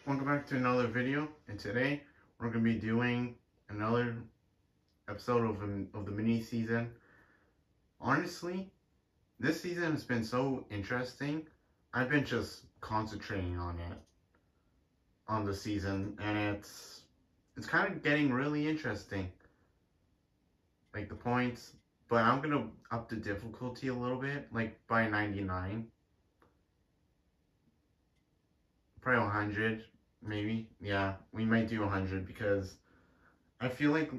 Welcome back to another video, and today we're going to be doing another episode of the mini season. Honestly, this season has been so interesting. I've been just concentrating on the season, and it's kind of getting really interesting. Like the points, but I'm going to up the difficulty a little bit, like by 99. Probably 100. Maybe, yeah, we might do 100 because I feel like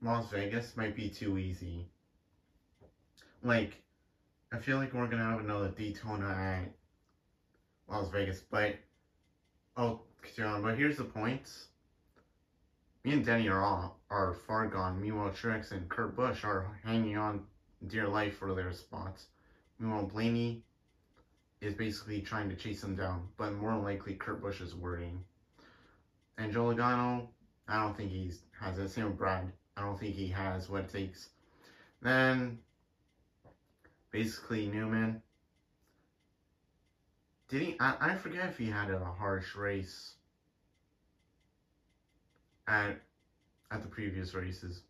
Las Vegas might be too easy. Like, I feel like we're gonna have another Daytona at Las Vegas, but but here's the points. Me and Denny are far gone. Meanwhile, Truex and Kurt Busch are hanging on dear life for their spots. Meanwhile, Blaney is basically trying to chase them down, but more than likely Kurt Busch is worrying. And Joe Logano, I don't think he has it. Same with Brad. I don't think he has what it takes. Then, basically, Newman. Did he? I forget if he had a harsh race at the previous races.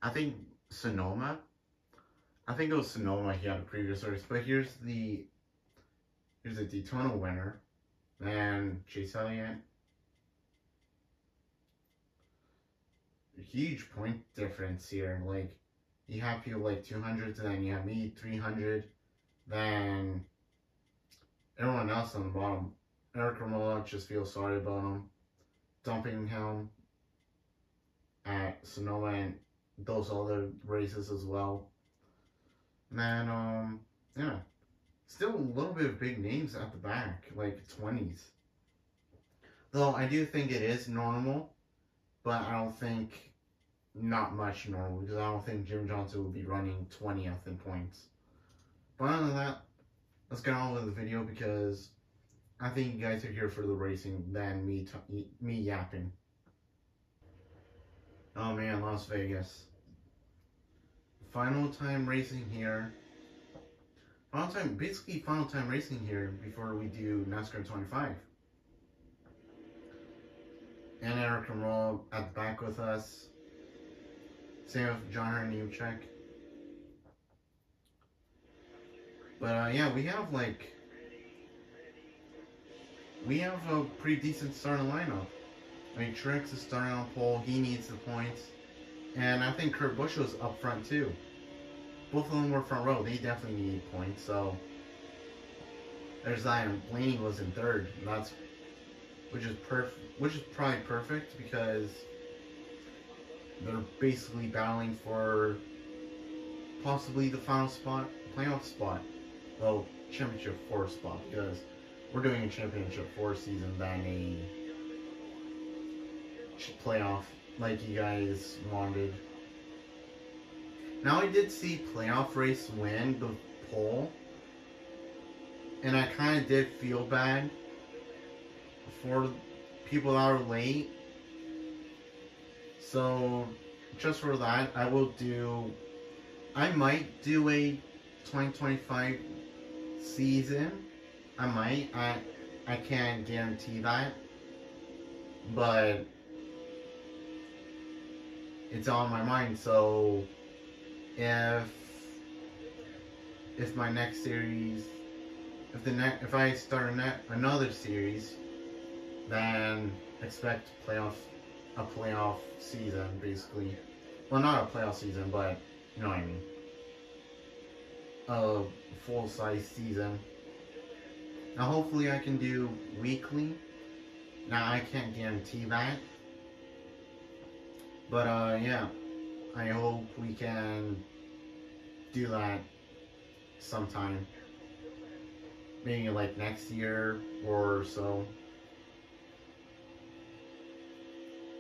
I think Sonoma. I think it was Sonoma he had a previous race. But here's the Daytona winner. Then Chase Elliott. Huge point difference here. Like, you have people like 200, then you have me 300, then everyone else on the bottom. Eric Romola, just feel sorry about him, dumping him at Sonoma and those other races as well. And then yeah, still a little bit of big names at the back, like 20s. Though I do think it is normal, but I don't think not much normal, because I don't think Jim Johnson will be running 20th in points. But other than that, let's get on with the video, because I think you guys are here for the racing than me yapping. Oh man, Las Vegas. Final time racing here. Basically final time racing here before we do NASCAR 25. And Eric Romola at the back with us. Same with John Herniuchek. But yeah, we have a pretty decent starting lineup. I mean, Truex is starting on pole. He needs the points. And I think Kurt Busch was up front too. Both of them were front row. They definitely need points. So there's that. And Blaney was in third. And which is probably perfect, because they're basically battling for possibly the final spot, playoff spot. Well, championship 4 spot, because we're doing a championship 4 season than a playoff like you guys wanted. Now, I did see playoff race win the pole, and I kind of did feel bad for people that are late. So, just for that, I might do a 2025 season. I might. I can't guarantee that. But it's on my mind. So, if my next series, if I start another series, then expect a playoff season, basically. Well, not a playoff season, but you know what I mean. A full-size season. Now, hopefully I can do weekly. Now, I can't guarantee that. But, yeah. I hope we can do that sometime. Maybe like next year or so.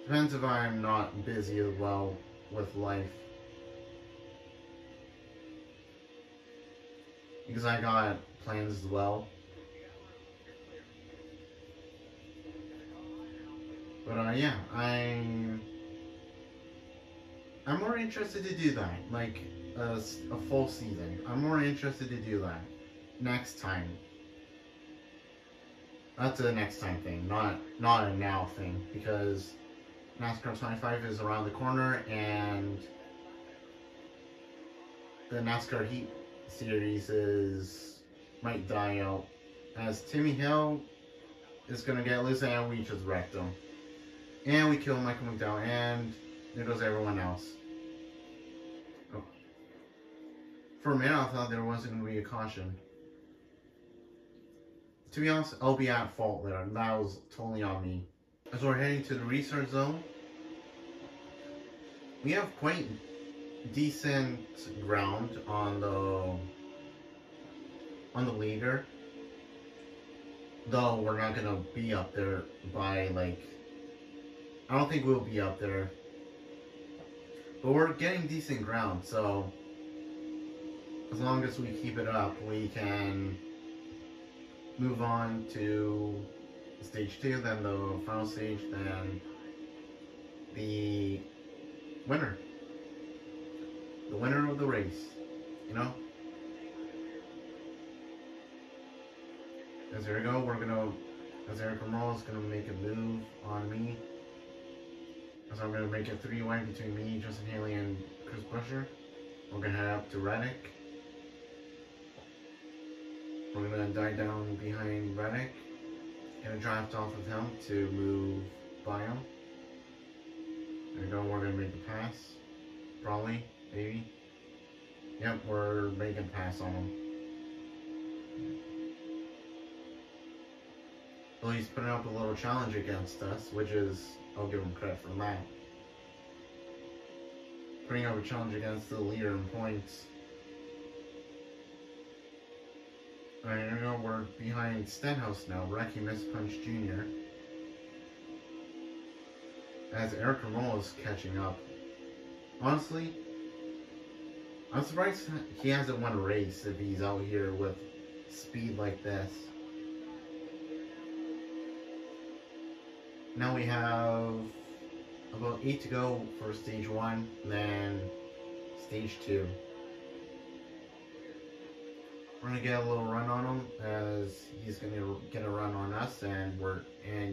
Depends if I'm not busy as well with life. Because I got plans as well. But yeah, I'm more interested to do that. Like a full season. I'm more interested to do that next time. That's a next time thing, not a now thing, because NASCAR 25 is around the corner, and the NASCAR Heat series might die out, as Timmy Hill is gonna get loose, and we just wrecked him, and we killed Michael McDowell, and there goes everyone else. Oh. For a minute, I thought there wasn't gonna be a caution. To be honest, I'll be at fault there. That was totally on me. As we're heading to the restart zone, we have quite decent ground on the leader. Though we're not gonna be up there by I don't think we'll be up there. But we're getting decent ground, so as long as we keep it up, we can move on to stage 2, then the final stage, then the winner. The winner of the race, you know? As there we go, as Eric Romo is gonna make a move on me. As I'm gonna make it 3-way between me, Justin Haley, and Chris Buescher. We're gonna head up to Reddick. We're gonna dive down behind Reddick, gonna draft off of him to move by him. There we go, we're gonna make the pass. Probably, maybe. Yep, we're making a pass on him. Well, he's putting up a little challenge against us, which is, I'll give him credit for that. Putting up a challenge against the leader in points. Alright, here we go, we're behind Stenhouse now, Rocky Punch Jr. As Eric Romo is catching up. Honestly, I'm surprised he hasn't won a race if he's out here with speed like this. Now we have about 8 to go for stage 1, and then stage 2. We're gonna get a little run on him, as he's gonna get a run on us, and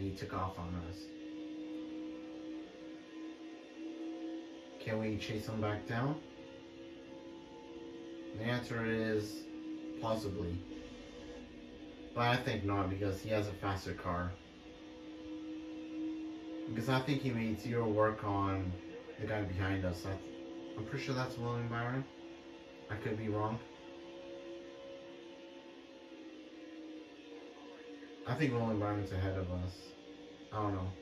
he took off on us. Can we chase him back down? The answer is possibly, but I think not, because he has a faster car. Because I think he made 0 work on the guy behind us. I'm pretty sure that's William Byron. I could be wrong. I think William Byron's ahead of us. I don't know.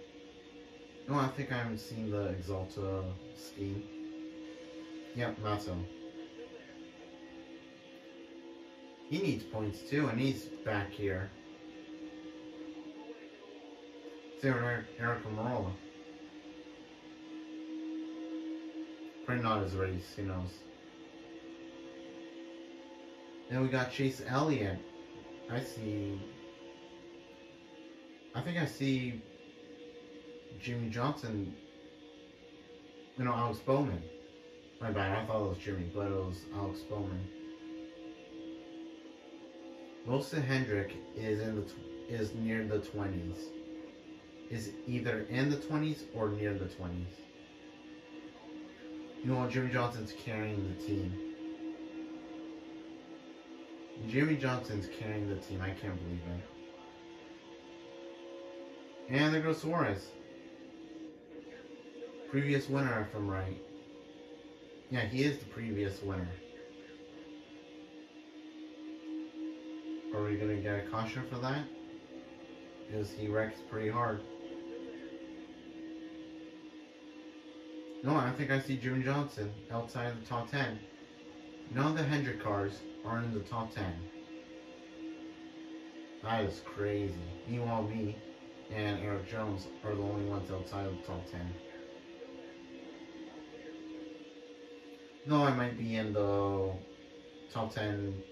No, I think I haven't seen the Exalta scheme. Yep, that's him. He needs points too, and he's back here. Same with Eric Marola. Probably not his race, who knows. Then we got Chase Elliott. I think I see Jimmy Johnson. No, Alex Bowman. My bad, I thought it was Jimmy, but it was Alex Bowman. Wilson Hendrick is near the 20s. Is either in the 20s or near the 20s. You know what? Jimmy Johnson's carrying the team. Jimmy Johnson's carrying the team. I can't believe it. And there goes Suarez. Previous winner, if I'm right. Yeah, he is the previous winner. Are we going to get a caution for that? Because he wrecks pretty hard. No, I think I see Jimmy Johnson outside the top 10. None of the Hendrick cars are in the top 10. That is crazy. Meanwhile, me and Eric Jones are the only ones outside of the top 10. No, I might be in the top 10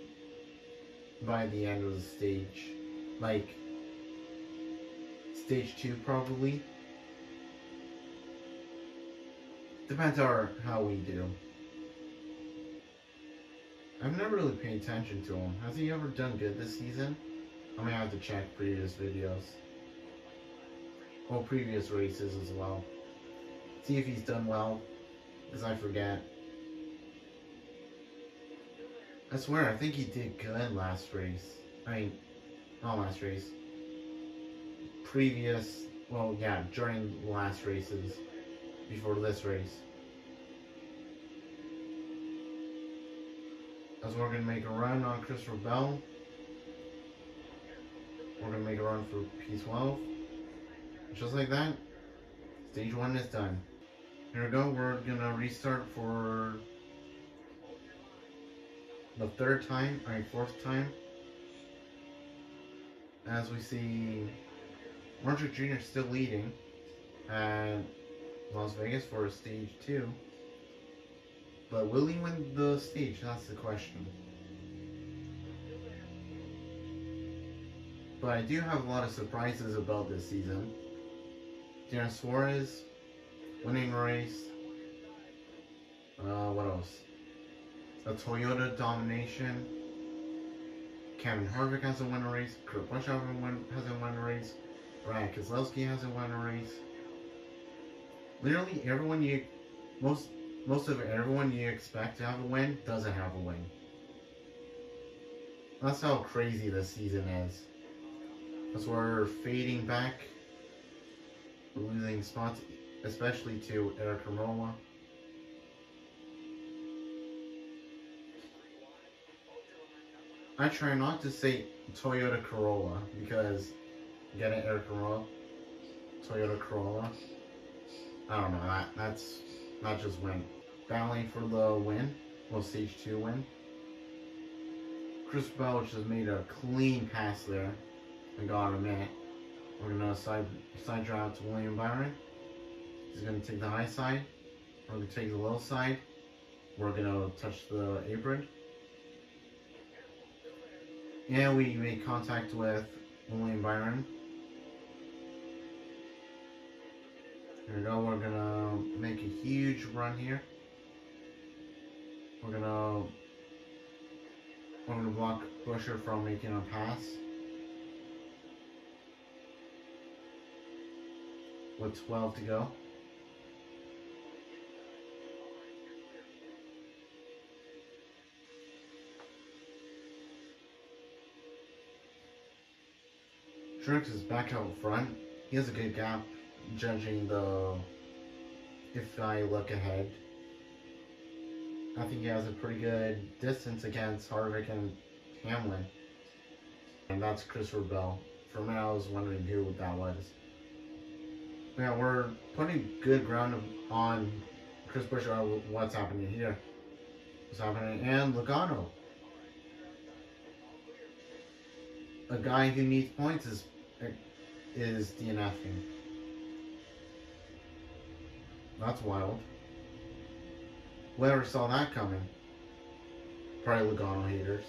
by the end of the stage. Like, stage 2 probably. Depends on how we do. I've never really paid attention to him. Has he ever done good this season? I'm gonna have to check previous videos. Or previous races as well. See if he's done well, because I forget. I swear, I think he did good last race. I mean, not last race. Previous, well, yeah, during the last races. Before this race. As we're going to make a run on Christopher Bell. We're going to make a run for P12. Just like that, stage 1 is done. Here we go, we're going to restart for the fourth time. As we see, Marshall Jr. still leading at Las Vegas for stage 2. But will he win the stage? That's the question. But I do have a lot of surprises about this season. Darren Suarez winning a race. What else? A Toyota domination. Kevin Harvick hasn't won a race. Kurt Busch hasn't won a race. Brad Keselowski hasn't won a race. Literally everyone most of everyone you expect to have a win doesn't have a win. That's how crazy this season is. As we're fading back, we're losing spots, especially to Eric Romola. I try not to say Toyota Corolla because getting Eric Romola, Toyota Corolla. I don't know. That's not just win. Battling for the win, well, stage 2 win. Chris Bell just made a clean pass there. I gotta admit. We're gonna side drive to William Byron. He's gonna take the high side. We're gonna take the low side. We're gonna touch the apron. And we make contact with William Byron. Here we go, we're gonna make a huge run here. We're gonna block Busher from making a pass. With 12 to go. Truex is back out front. He has a good gap, judging if I look ahead. I think he has a pretty good distance against Harvick and Hamlin. And that's Christopher Bell. For me, I was wondering who that was. Yeah, we're putting good ground on Chris Buescher. What's happening here? What's happening? And Logano. A guy who needs points is DNFing. That's wild. Whoever saw that coming? Probably Logano haters.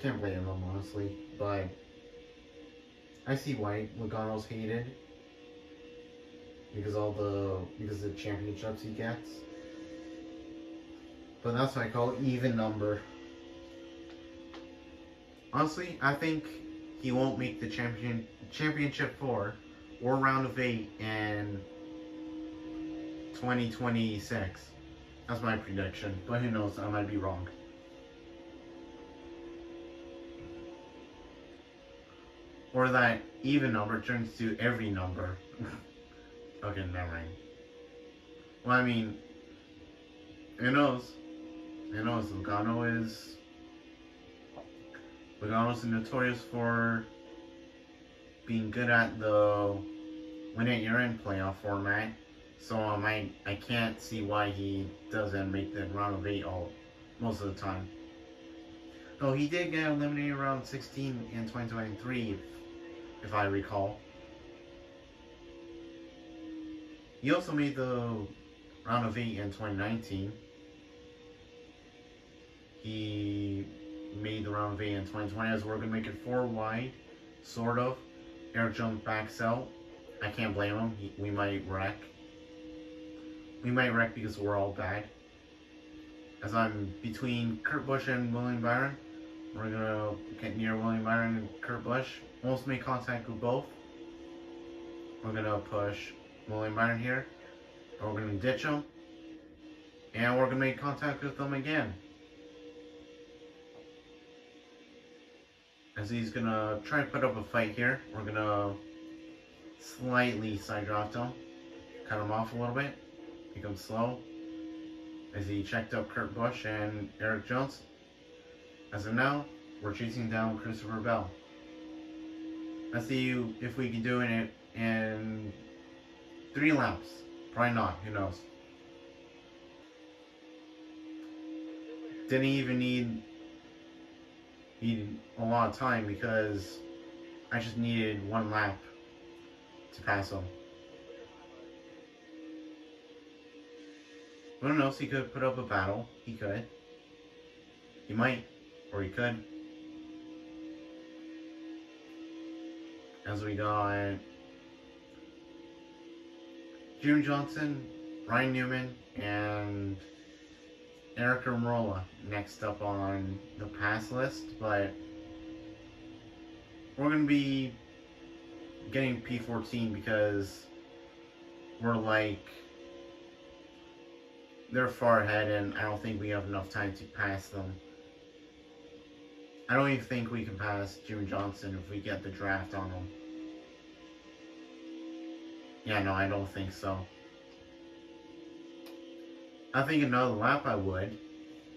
Can't blame them, honestly. But I see why Logano's hated. Because of the championships he gets. But that's what I call even number. Honestly, I think he won't make the championship 4 or round of 8 in 2026. That's my prediction. But who knows, I might be wrong. Or that even number turns to every number. Okay, never mind. Well, I mean, who knows? Who knows? Logano's notorious for being good at the when you're in playoff format. So I can't see why he doesn't make the round of 8 most of the time. Though he did get eliminated around 16 in 2023, if I recall. He also made the round of 8 in 2019. He made the round of 8 in 2020 as we're going to make it 4 wide, sort of. Eric Jones backs out. I can't blame him. We might wreck. We might wreck because we're all bad. As I'm between Kurt Busch and William Byron, We're gonna get near William Byron and Kurt Busch. Almost make contact with both. We're gonna push William Byron here. We're gonna ditch him. And we're gonna make contact with them again. As he's gonna try to put up a fight here. We're gonna slightly side draft him. Cut him off a little bit. Make him slow. As he checked up Kurt Busch and Eric Jones. As of now, we're chasing down Christopher Bell. Let's see if we can do it in 3 laps. Probably not, who knows. Didn't even need a lot of time because I just needed 1 lap to pass him. Who knows, he could put up a battle. He could. He might. Or he could. As we got June Johnson, Ryan Newman, and Eric Almirola next up on the pass list, but we're going to be getting P14 because we're like, they're far ahead and I don't think we have enough time to pass them. I don't even think we can pass June Johnson if we get the draft on him. Yeah, no, I don't think so. I think another lap I would.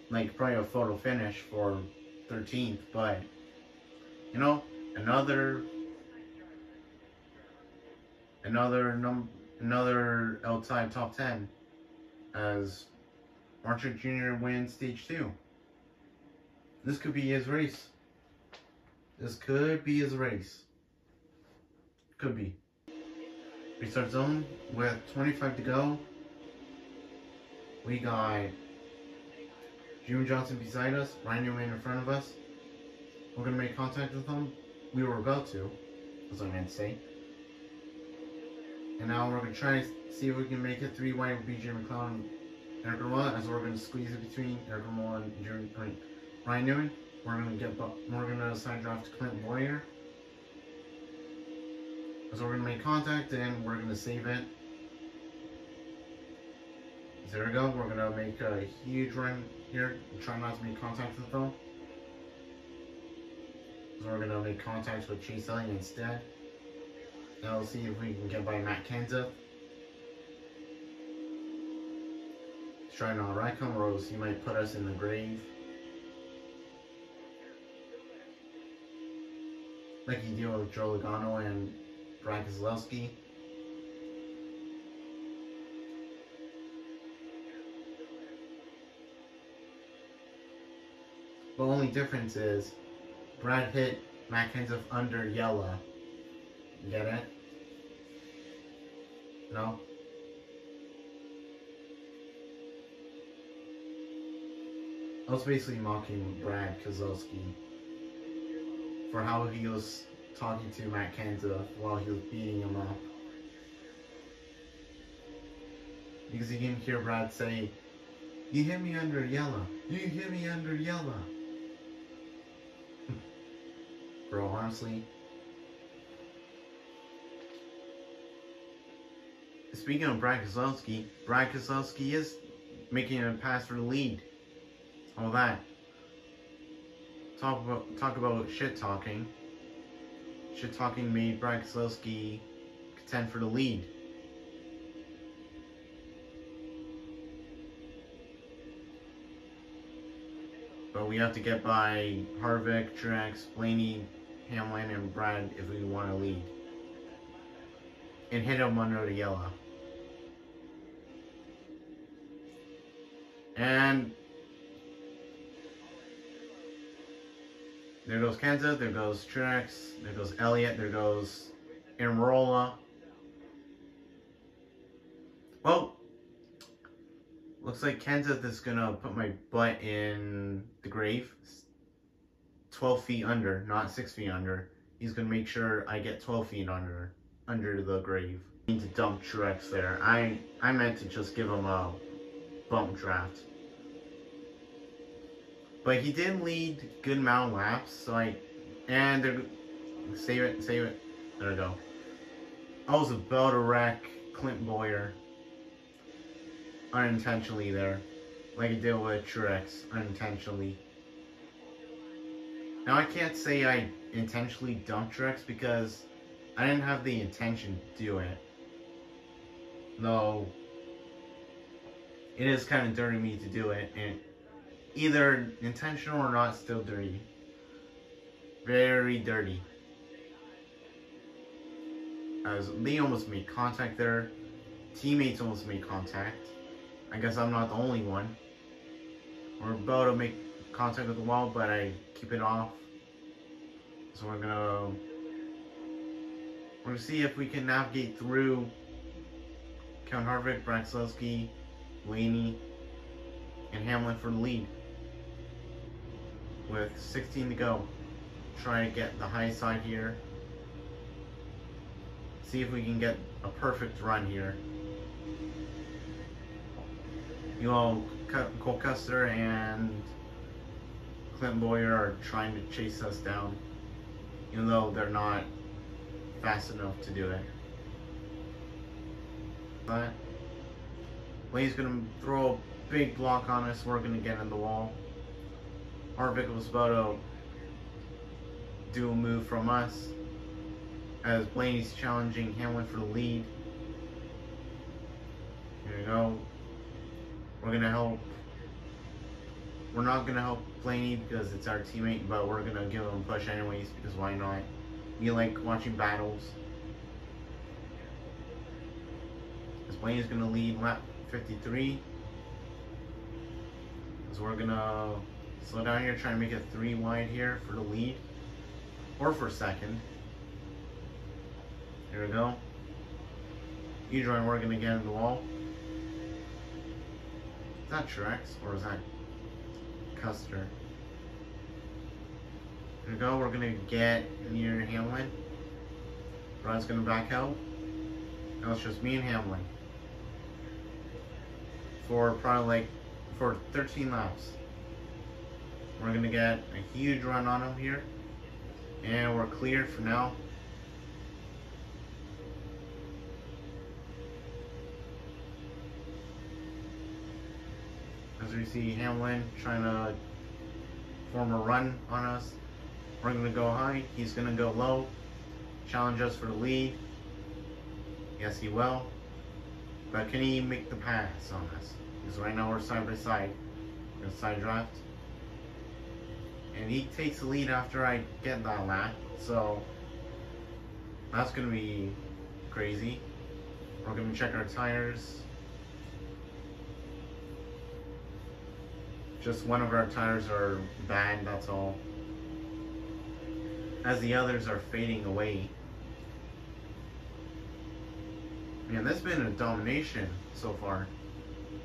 Like, probably a photo finish for 13th, but, you know, another outside top 10 as Marchuk Jr. wins stage 2. This could be his race. This could be his race. Could be. Restart zone with 25 to go. We got June Johnson beside us, Ryan Newman in front of us. We're going to make contact with them. We were about to, as I meant to say. And now we're going to try to see if we can make it 3 wide with BJ McLeod and Eric Almirola, as we're going to squeeze it between Eric Almirola and Ryan Newman. We're going to side draft to Clint Boyer. So we're going to make contact and we're going to save it. So there we go. We're going to make a huge run here and try not to make contact with them. So we're going to make contact with Chase Elliott instead. Now we'll see if we can get by Matt Kenseth. He's trying to wreck him or else he might put us in the grave. Like he did with Joe Logano and Brad Keselowski. The only difference is Brad hit Matt Kenseth under yellow. You get it? No? I was basically mocking Brad Keselowski for how he was talking to Matt Kenseth while he was beating him up. Because you can hear Brad say, "You hit me under yellow. You hit me under yellow." Bro, honestly. Speaking of Brad Keselowski is making a pass for the lead. All that. Talk about shit talking. Shit talking made Brad Keselowski contend for the lead. But we have to get by Harvick, Truex, Blaney, Hamlin, and Brad if we want to lead. And hit him under the yellow. And there goes Kenseth, there goes Truex, there goes Elliott, there goes Almirola. Well, looks like Kenseth is gonna put my butt in the grave. 12 feet under, not 6 feet under. He's gonna make sure I get 12 feet under the grave. I need to dump Truex there. I meant to just give him a bump draft. But he did lead good amount of laps, so and they're, save it. There we go. I was about to wreck Clint Boyer unintentionally there, like I did with Truex unintentionally. Now I can't say I intentionally dumped Truex because I didn't have the intention to do it. Though it is kind of dirty of me to do it, and either intentional or not, still dirty. Very dirty. As they almost made contact there. Teammates almost made contact. I guess I'm not the only one. We're about to make contact with the wall, but I keep it off. So we're gonna see if we can navigate through Kevin Harvick, Brad Keselowski, Blaney, and Hamlin for the lead. With 16 to go. Try to get the high side here. See if we can get a perfect run here. You know, Cole Custer and Clint Boyer are trying to chase us down, even though they're not fast enough to do it. But Lane's gonna throw a big block on us. We're gonna get in the wall. Harvick was about to do a move from us, as Blaney's challenging Hamlin for the lead. Here we go. We're gonna help. We're not gonna help Blaney because it's our teammate, but we're gonna give him a push anyways because why not? We like watching battles. As Blaney's gonna lead lap 53. So we're gonna slow down here, try and make it 3 wide here for the lead. Or for second. Here we go. We're gonna get in the wall. Is that Truex or is that Custer? Here we go. We're gonna get near Hamlin. Brad's gonna back out. Now it's just me and Hamlin for probably for 13 laps. We're gonna get a huge run on him here, and we're cleared for now. As we see Hamlin trying to form a run on us. We're going to go high. He's going to go low. Challenge us for the lead. Yes, he will. But can he make the pass on us? Because right now we're side by side. We're going to side draft. And he takes the lead after I get that lap. So that's going to be crazy. We're going to check our tires. Just one of our tires are bad, that's all. As the others are fading away. Man, this has been a domination so far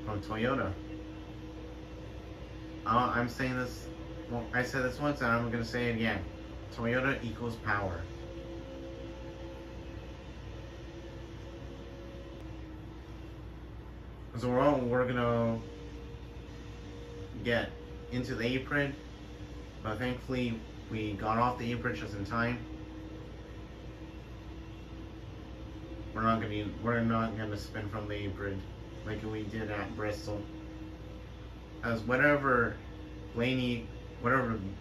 from Toyota. I'm saying this, well, I said this once and I'm going to say it again. Toyota equals power. So we're going to get into the apron, but thankfully we got off the apron just in time. We're not gonna spin from the apron like we did at Bristol. As whatever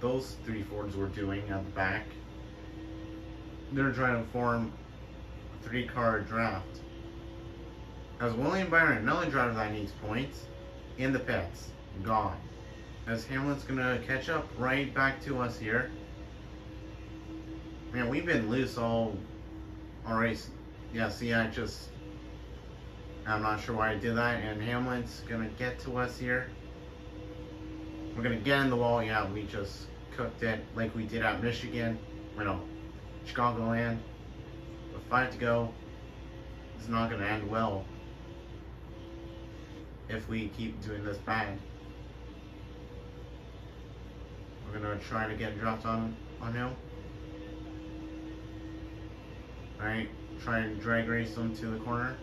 those 3 Fords were doing at the back, they're trying to form a 3-car draft. As William Byron, another driver that needs points, in the pits, gone. As Hamlin's gonna catch up right back to us here. Man, we've been loose all race. Yeah, see, I'm not sure why I did that. And Hamlin's gonna get to us here. We're gonna get in the wall. Yeah, we just cooked it like we did at Michigan. Chicagoland. With 5 to go, it's not gonna end well if we keep doing this bad. We're gonna try to get dropped on him. Alright, try and drag race him to the corner.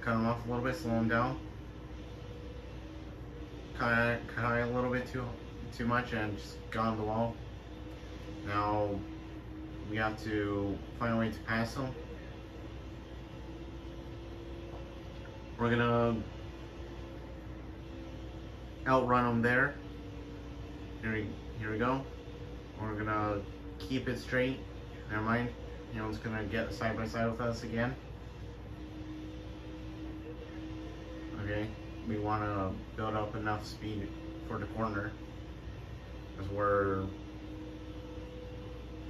Cut him off a little bit, slow him down. caught a little bit too much and just got on the wall. Now we have to find a way to pass him. We're gonna outrun him there. Here we go. We're gonna keep it straight. Never mind. You know, it's gonna get side by side with us again. Okay, we want to build up enough speed for the corner because we're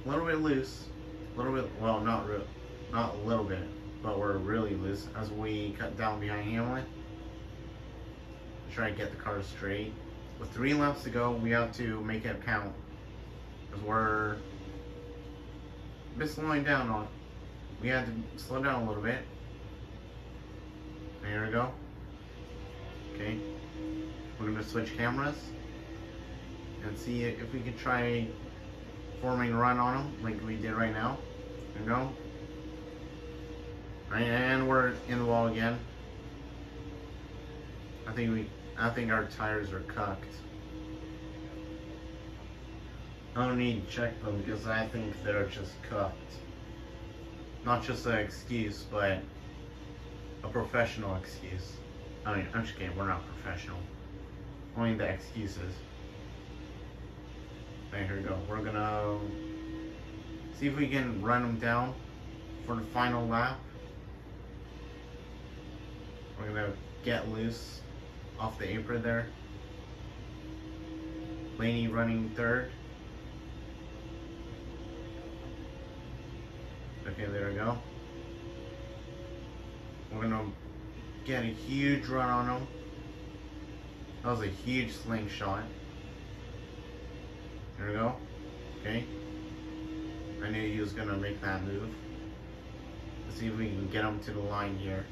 a little bit loose. A little bit, well, not a little bit, but we're really loose as we cut down behind Hamlin. Try to get the car straight. With 3 laps to go, we have to make it count because we're a bit slowing down on. We had to slow down a little bit. There we go. Okay, we're gonna switch cameras and see if we can try forming a run on them like we did right now. There we go. And we're in the wall again. I think our tires are cucked. I don't need to check them because I think they're just cucked. Not just an excuse, but a professional excuse. I mean, I'm just kidding, we're not professional. Only the excuses. Okay, here we go. We're gonna see if we can run them down for the final lap. We're gonna get loose off the apron there. Laney running third. Okay, there we go. We're gonna get a huge run on him. That was a huge slingshot. There we go. Okay. I knew he was gonna make that move. Let's see if we can get him to the line here.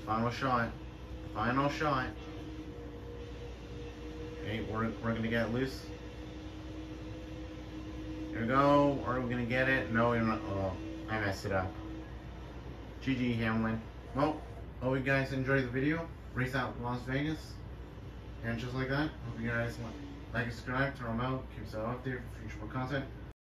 Final shot. Final shot. Okay, we're gonna get loose. Here we go. Are we gonna get it? No, we're not. Oh, I messed it up. GG Hamlin. Well, hope you guys enjoyed the video. Race out Las Vegas. And just like that, hope you guys like and subscribe, turn them out, keep yourself updated for future more content.